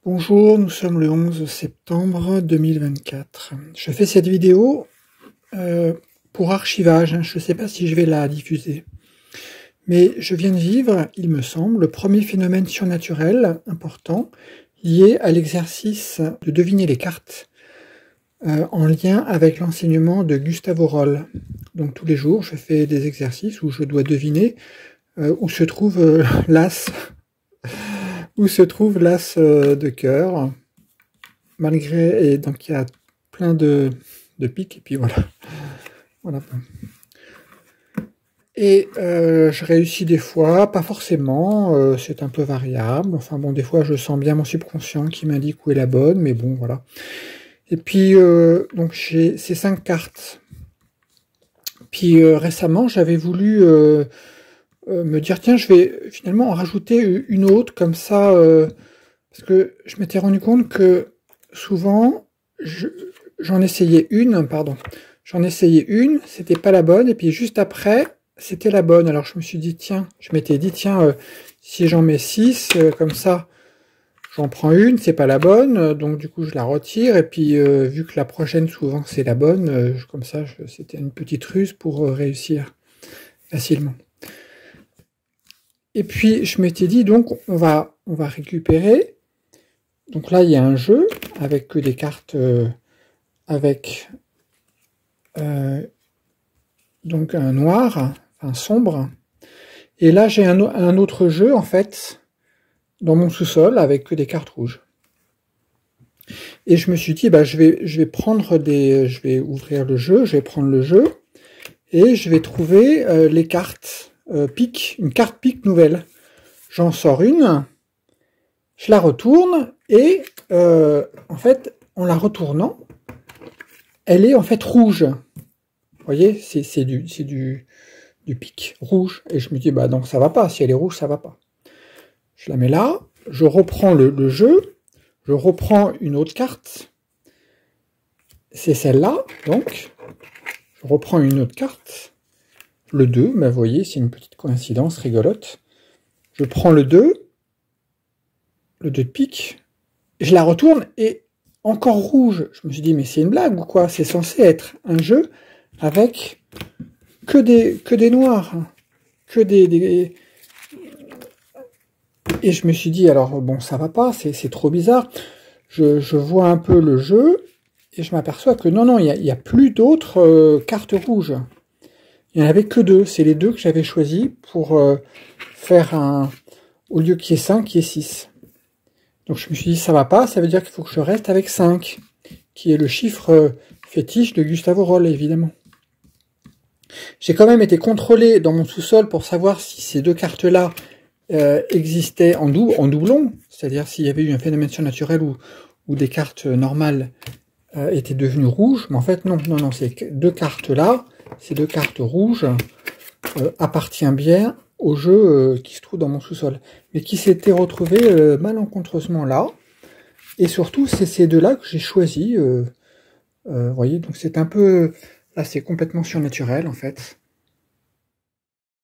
Bonjour, nous sommes le 11 septembre 2024. Je fais cette vidéo pour archivage, je ne sais pas si je vais la diffuser. Mais je viens de vivre, il me semble, le premier phénomène surnaturel important lié à l'exercice de deviner les cartes en lien avec l'enseignement de Gustavo Roll. Donc tous les jours, je fais des exercices où je dois deviner où se trouve l'as. Où se trouve l'as de cœur, malgré, et donc il y a plein de piques, et puis voilà. Et je réussis des fois, pas forcément, c'est un peu variable, enfin bon, des fois je sens bien mon subconscient qui m'indique où est la bonne, mais bon, voilà. Et puis, donc j'ai ces 5 cartes. Puis récemment, j'avais voulu me dire, tiens, je vais finalement en rajouter une autre, comme ça, parce que je m'étais rendu compte que souvent, j'en essayais une, c'était pas la bonne, et puis juste après, c'était la bonne. Alors je me suis dit, tiens, je m'étais dit, tiens, si j'en mets 6, comme ça, j'en prends une, c'est pas la bonne, donc du coup je la retire, et puis vu que la prochaine, souvent, c'est la bonne, comme ça, c'était une petite ruse pour réussir facilement. Et puis, je m'étais dit, donc, on va récupérer. Donc là, il y a un jeu avec que des cartes donc un noir, un sombre. Et là, j'ai un autre jeu, en fait, dans mon sous-sol, avec que des cartes rouges. Et je me suis dit, bah, je vais prendre je vais ouvrir le jeu, je vais prendre le jeu, et je vais trouver les cartes pique, une carte pique nouvelle. J'en sors une, je la retourne, et en fait, en la retournant, elle est en fait rouge. Vous voyez, c'est du pique rouge. Et je me dis, bah donc ça va pas, si elle est rouge, ça va pas. Je la mets là, je reprends le jeu, je reprends une autre carte, c'est celle-là, donc, je reprends une autre carte, le 2, bah, vous voyez, c'est une petite coïncidence rigolote. Je prends le 2 de pique, je la retourne et encore rouge. Je me suis dit, mais c'est une blague ou quoi? C'est censé être un jeu avec que des noirs, que des... Et je me suis dit, alors bon, ça va pas, c'est trop bizarre. Je vois un peu le jeu et je m'aperçois que non, il y a plus d'autres cartes rouges. Il n'y en avait que 2, c'est les 2 que j'avais choisis pour faire un... Au lieu qu'il y ait 5, qu'il y ait 6. Donc je me suis dit, ça va pas, ça veut dire qu'il faut que je reste avec 5, qui est le chiffre fétiche de Gustavo Roll, évidemment. J'ai quand même été contrôlé dans mon sous-sol pour savoir si ces 2 cartes-là existaient en doublon, c'est-à-dire s'il y avait eu un phénomène surnaturel où des cartes normales étaient devenues rouges, mais en fait non, ces 2 cartes-là, ces 2 cartes rouges appartiennent bien au jeu qui se trouve dans mon sous-sol, mais qui s'était retrouvé malencontreusement là, et surtout c'est ces 2-là que j'ai choisi, voyez, donc c'est un peu, là c'est complètement surnaturel en fait,